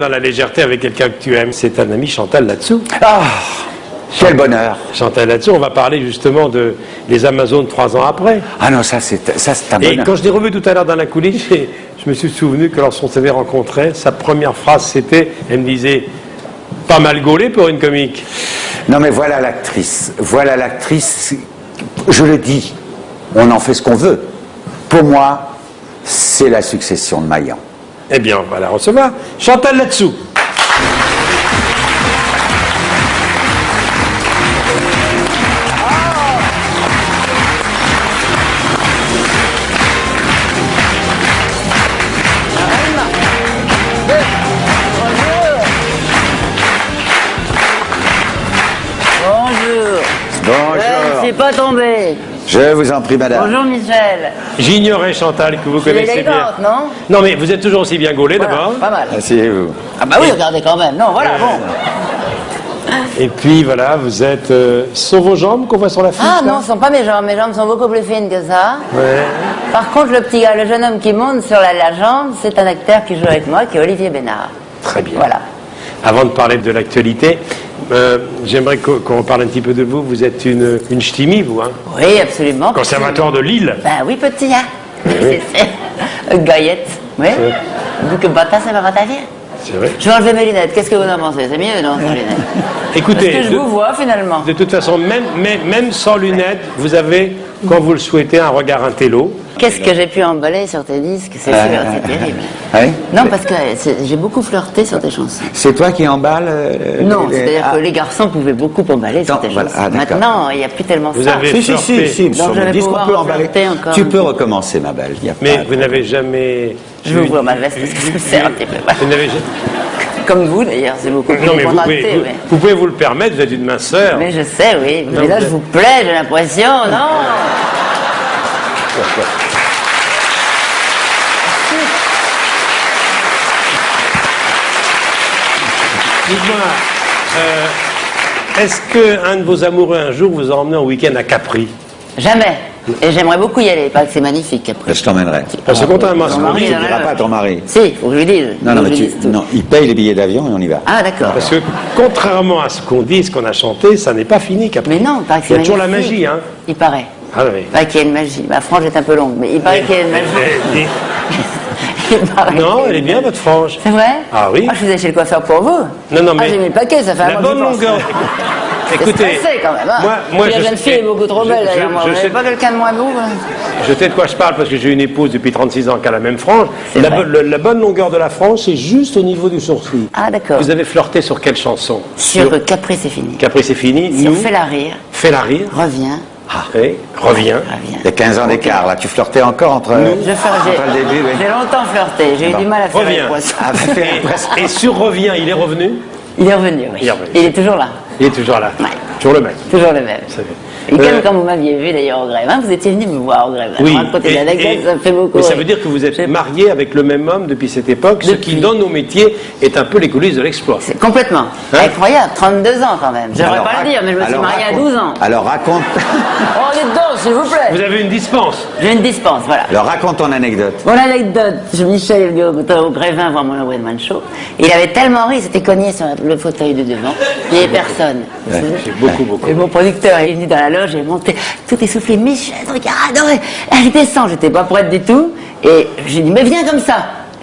Dans la légèreté avec quelqu'un que tu aimes, c'est un ami, Chantal Latsou. Ah, quel bonheur. Chantal Latsou, on va parler justement des Amazones 3 ans après. Ah non, ça c'est un bonheur. Et quand je l'ai revu tout à l'heure dans la coulisse, je me suis souvenu que lorsqu'on s'avait rencontrés, sa première phrase c'était, elle me disait, pas mal gaulé pour une comique. Non mais voilà l'actrice, je le dis, on en fait ce qu'on veut. Pour moi, c'est la succession de Maillan. Eh bien, on va la recevoir. Chantal Latsou. Bonjour. Je ne suis pas tombée. Je vous en prie, madame. Bonjour Michel. J'ignorais, Chantal, que vous Je suis connaissez bien. élégante, non? Non, mais vous êtes toujours aussi bien gaulé Voilà, d'abord. pas mal. Asseyez-vous. Ah bah oui, regardez quand même. Non, voilà, bon. Et puis voilà, vous êtes sur vos jambes qu'on voit sur la fiche. Ah là non, ce sont pas mes jambes sont beaucoup plus fines que ça. Ouais. Par contre, le petit gars, le jeune homme qui monte sur la jambe, c'est un acteur qui joue avec moi, qui est Olivier Bénard. Très bien. Voilà. Avant de parler de l'actualité, j'aimerais qu'on parle un petit peu de vous. Vous êtes une ch'timi, vous, hein? Oui, absolument. Conservatoire de Lille. Ben oui, petit, hein. C'est Gaillette. Oui. Vu que bata, ça va ratavir. C'est vrai. Je vais enlever mes lunettes. Qu'est-ce que vous en pensez? C'est mieux, non, sans lunettes? Écoutez, Parce que je vous vois, finalement. de toute façon, même sans lunettes, vous avez, quand vous le souhaitez, un regard intello. Qu'est-ce que j'ai pu emballer sur tes disques? C'est terrible. Oui. Non, parce que j'ai beaucoup flirté sur tes chansons. C'est toi qui emballes Non, c'est-à-dire que les garçons pouvaient beaucoup emballer sur tes voilà, chansons. ah, d'accord. Maintenant, il n'y a plus tellement Vous ça. avez Si, flirté. sur Donc, je mon vais disque, on pouvoir peut emballer. flirter encore Tu un peux peu. recommencer, ma belle. Y a Mais pas- vous n'avez jamais... Je vais ouvrir ma veste parce que ça me sert un petit peu. Vous n'avez Comme vous, d'ailleurs, c'est beaucoup plus Non, mais décontracté. oui. vous pouvez vous le permettre, vous êtes une minceur. Mais je sais, oui. Non, Mais là, vous je êtes- vous plais, j'ai l'impression, non? Dites-moi, est-ce qu'un de vos amoureux un jour vous a emmené en week-end à Capri? Jamais. Et j'aimerais beaucoup y aller. Il paraît que c'est magnifique, après. Je t'emmènerai. Parce que contrairement à ce Mon qu'on mari, dit, il en a Tu diras pas à ton mari. Si, faut que je lui dise. Non, Faut mais que je lui dise tout. non, il paye les billets d'avion et on y va. Ah, d'accord. parce que contrairement à ce qu'on dit, ce qu'on a chanté, ça n'est pas fini, Capri. Mais non, il paraît que Il y c'est a toujours la magnifique. magie, hein. Il paraît. Ah oui. Il paraît qu'il y a une magie. Ma frange est un peu longue, mais il paraît qu'il y a une magie. Et- Il paraît Non, qu'il y a elle est une bien, magie. votre frange. C'est vrai? Ah oui. Ah, je faisais chez le coiffeur pour vous. Non, mais... Ah, j'ai mis le paquet, ça fait un La mois que bonne j'y pense. longueur... Écoutez, C'est stressé, quand même, hein. moi, Puis la jeune fille est beaucoup trop belle, d'ailleurs. Moi, vous sais, n'avez pas quelqu'un de moins beau, hein? je sais de quoi je parle parce que j'ai une épouse depuis 36 ans qui a la même frange. C'est vrai. La bonne longueur de la frange, c'est juste au niveau du sourcil. Ah, d'accord. Vous avez flirté sur quelle chanson? Sur Capri, c'est fini. Capri, c'est fini. Sur Nous, Fais-la rire, Fais-la rire. reviens, Oui, reviens. reviens. Il y a 15 ans d'écart, là. Tu flirtais encore entre Je entre le début, oui. J'ai longtemps flirté, j'ai eu Bon. du mal à faire les Reviens. poissons. Ah, Et sur Reviens, il est revenu? Il est revenu, oui. Il est revenu. Il est toujours là, Il est toujours là. Ouais. Toujours le même. toujours le même. C'est vrai. Et comme quand vous m'aviez vu d'ailleurs au grève, hein, vous étiez venu me voir au grève. Oui. Raconter l'anecdote, ça me fait beaucoup mais ça rire. veut dire que vous êtes J'ai- marié avec le même homme depuis cette époque, ce qui, Depuis. dans nos métiers, est un peu les coulisses de l'exploit. C'est complètement. Hein? Incroyable, 32 ans quand même. J'aimerais Alors, pas le dire, mais je me suis alors, marié à raconte. 12 ans. Alors raconte, Oh, dites donc, s'il vous Vous plaît. avez une dispense. J'ai une dispense, voilà. alors raconte ton anecdote. Mon anecdote, Michel est venu au Grévin voir mon one-man show. Il avait tellement ri, il s'était cogné sur le fauteuil de devant. Il n'y avait personne. Vous savez. C'est beaucoup. Et mon producteur est venu dans la loge, il est monté, tout essoufflé, Michel, regarde, elle descend, j'étais pas prête du tout. Et j'ai dit, mais viens comme ça.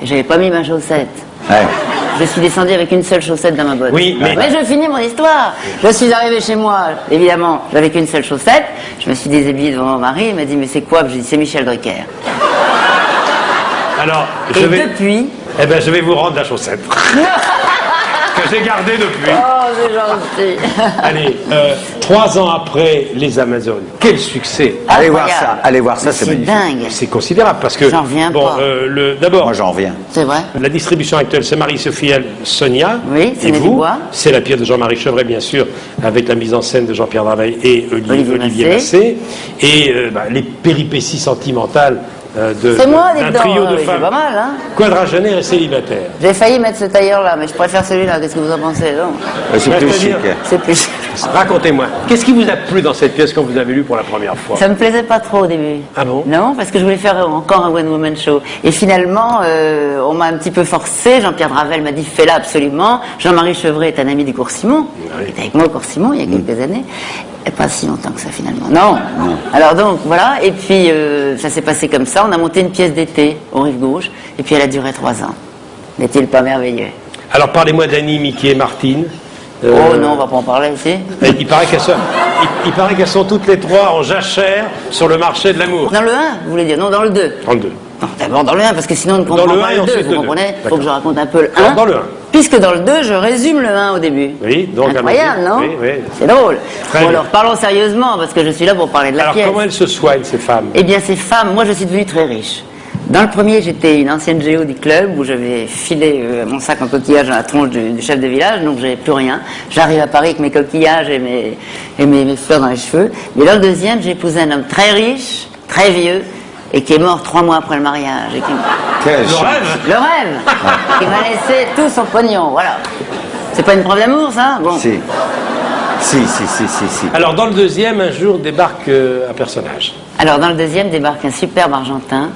Et j'avais pas mis ma chaussette. Ouais. Je suis descendu avec une seule chaussette dans ma botte. Oui, mais- je finis mon histoire. Je suis arrivé chez moi, évidemment, j'avais qu'une seule chaussette. Je me suis déshabillé devant mon mari, il m'a dit, mais c'est quoi? J'ai dit, c'est Michel Drucker. Alors, Et depuis... eh ben, je vais vous rendre la chaussette. que j'ai gardée depuis. Oh, c'est gentil. Allez, 3 ans après les Amazones, quel succès! Allez voir Incroyable. ça, allez voir ça, Mais c'est c'est magnifique. dingue. C'est considérable parce que J'en reviens pas. D'abord, Moi j'en reviens. C'est vrai? la distribution actuelle, c'est Marie-Sophie Sonia. Oui, c'est et Nelly vous, Bois. c'est la pièce de Jean-Marie Chevret, bien sûr, avec la mise en scène de Jean-Pierre Draveil et Olivier Massé. Et les péripéties sentimentales C'est moi, d'un dites donc. trio de Oui, c'est femmes pas mal, hein? quadragénaires et célibataires. J'ai failli mettre ce tailleur-là, mais je préfère celui-là. Qu'est-ce que vous en pensez, non? C'est plus chic. C'est plus... Racontez-moi, qu'est-ce qui vous a plu dans cette pièce quand vous avez lu pour la première fois? Ça me plaisait pas trop au début. Ah bon? Non, parce que je voulais faire encore un One Woman Show. Et finalement, on m'a un petit peu forcé. Jean-Pierre Dravel m'a dit fais-la absolument. Jean-Marie Chevret est un ami du Cours Simon. Il était avec moi au Cours Simon il y a quelques années. Et pas si longtemps que ça finalement. Non. Alors donc voilà. Et puis ça s'est passé comme ça. On a monté une pièce d'été au Rive Gauche. Et puis elle a duré 3 ans. N'est-il pas merveilleux? Alors parlez-moi d'Annie, Mickey et Martine. Oh non, on va pas en parler ici. Il paraît qu'elles sont toutes les trois en jachère sur le marché de l'amour. Dans le 1, vous voulez dire? Non, dans le 2. Dans le 2. Non, d'abord dans le 1, parce que sinon on ne comprend Dans le pas 1 et le 2, ensuite vous le 2. comprenez? Il faut D'accord. que je raconte un peu le 1. Alors, dans le 1. Puisque dans le 2, je résume le 1 au début. Oui, donc incroyable, allons-y. non? Oui, oui. C'est drôle. Très Bon, bien. alors parlons sérieusement, parce que je suis là pour parler de la Alors pièce. comment elles se soignent, ces femmes? Eh bien, ces femmes, moi je suis devenue très riche. Dans le premier, j'étais une ancienne géo du club où j'avais filé mon sac en coquillage dans la tronche du chef de village, donc j'avais plus rien. J'arrive à Paris avec mes coquillages et mes fleurs dans les cheveux. Mais dans le deuxième, j'ai épousé un homme très riche, très vieux, et qui est mort 3 mois après le mariage. Et qui... Quel Le chance. rêve. Le rêve qui m'a laissé tout son pognon, voilà. C'est pas une preuve d'amour, ça? Bon. Si. Si. Alors dans le deuxième, un jour débarque un personnage. Alors, dans le deuxième, débarque un superbe Argentin.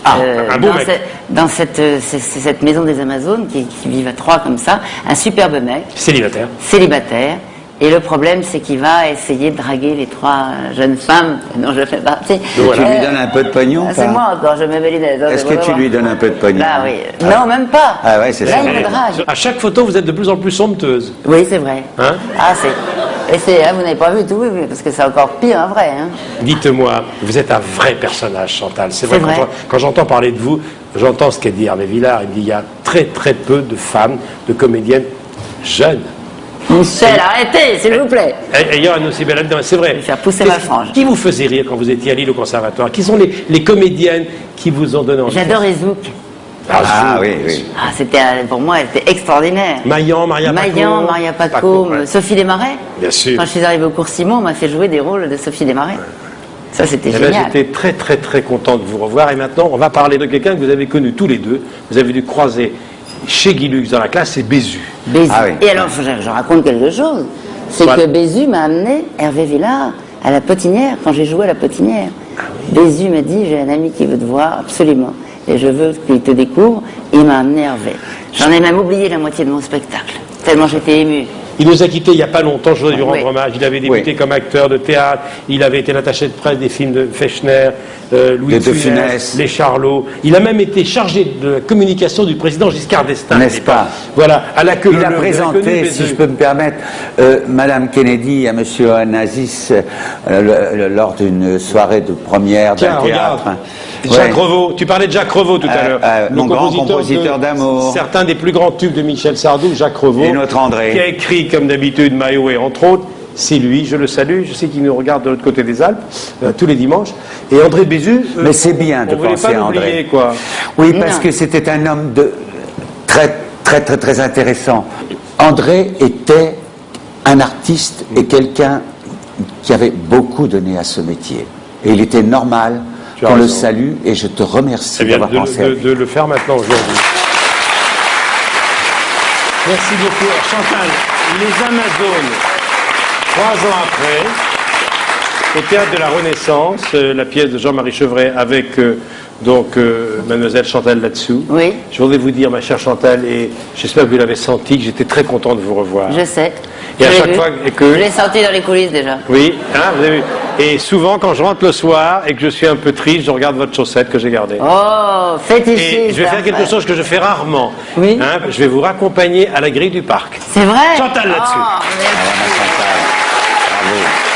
Un beau mec. Dans cette maison des Amazones, qui vivent à 3 comme ça, un superbe mec, Célibataire. célibataire. Et le problème, c'est qu'il va essayer de draguer les 3 jeunes femmes dont je fais partie. Tu lui donnes un peu de pognon Ah, ou c'est pas? moi encore, je mets mes lunettes. Est-ce que tu lui donnes un peu de pognon? Là, oui. Non, même pas. Ah ouais, c'est Là, ça. il me drague. À chaque photo, vous êtes de plus en plus somptueuse. Oui, c'est vrai. Hein? Ah, c'est... Et c'est... vous n'avez pas vu tout, oui, parce que c'est encore pire, un vrai. Hein. Dites-moi, vous êtes un vrai personnage, Chantal. C'est vrai, C'est vrai. quand j'entends parler de vous, j'entends ce qu'a dit Hervé Villard. Il me dit il y a très très peu de femmes, de comédiennes jeunes. Michel, arrêtez, s'il vous plaît. Ayant un aussi bel ami, c'est vrai. Je vais faire pousser ma frange. Qui vous faisait rire quand vous étiez à Lille au conservatoire? Qui sont les comédiennes qui vous ont donné envie? J'adore Ezouk. Ah oui. Ah, c'était, pour moi, elle était extraordinaire. Maillan, Maria Pacôme, ouais. Sophie Desmarais. Bien sûr. Quand je suis arrivée au Cours Simon, on m'a fait jouer des rôles de Sophie Desmarais. Ça, c'était Eh ben, génial. j'étais très très très content de vous revoir. Et maintenant, on va parler de quelqu'un que vous avez connu tous les deux. Vous avez dû croiser chez Guy Lux dans la classe, c'est Bézu. Bézu. Ah oui. Et alors, je raconte quelque chose. C'est Voilà. que Bézu m'a amené Hervé Villard à la Potinière, quand j'ai joué à la Potinière. Bézu m'a dit, j'ai un ami qui veut te voir, absolument. Et je veux qu'il te découvre. Il m'a amené Hervé. J'en ai même oublié la moitié de mon spectacle. Tellement j'étais ému. Il nous a quittés il n'y a pas longtemps, je voudrais lui rendre Oui. hommage. Il avait débuté Oui. comme acteur de théâtre, il avait été l'attaché de presse des films de Fechner, Louis De de Funès, Les Charlots. Il a même été chargé de la communication du président Giscard d'Estaing. N'est-ce pas? Voilà, à la queue Il a leu, présenté, connu, si Bézu. je peux me permettre, Madame Kennedy à Monsieur Onassis lors d'une soirée de première Tiens, d'un regarde. théâtre. Jacques Ouais. Revaux, tu parlais de Jacques Revaux tout à l'heure. mon Le grand compositeur d'amour. Certains des plus grands tubes de Michel Sardou, Jacques Revaux. Et notre André. Qui a écrit, comme d'habitude, Mayoé, entre autres. C'est lui, je le salue. Je sais qu'il nous regarde de l'autre côté des Alpes, tous les dimanches. Et André Bézu. Mais c'est bien de on voulait penser pas à André. l'oublier, quoi. Oui, parce Non. que c'était un homme très intéressant. André était un artiste et quelqu'un qui avait beaucoup donné à ce métier. Et il était normal Tu as qu'on le raison. salue et je te remercie Eh bien, d'avoir pensé à lui. de le faire maintenant aujourd'hui. Merci beaucoup. Alors, Chantal, les Amazones, 3 ans après, au Théâtre de la Renaissance, la pièce de Jean-Marie Chevret avec Mademoiselle Chantal là-dessous. Oui. Je voudrais vous dire, ma chère Chantal, et j'espère que vous l'avez senti, que j'étais très content de vous revoir. Je sais. Et à Je l'ai chaque vu. fois que- Je l'ai senti dans les coulisses déjà. Oui, hein, vous avez vu. Et souvent, quand je rentre le soir et que je suis un peu triste, je regarde votre chaussette que j'ai gardée. Oh, fétichiste. Et je vais faire quelque chose que je fais rarement. Oui. Hein, je vais vous raccompagner à la grille du parc. C'est vrai. Chantal là-dessus. Oh, merci. Chantal. Bravo.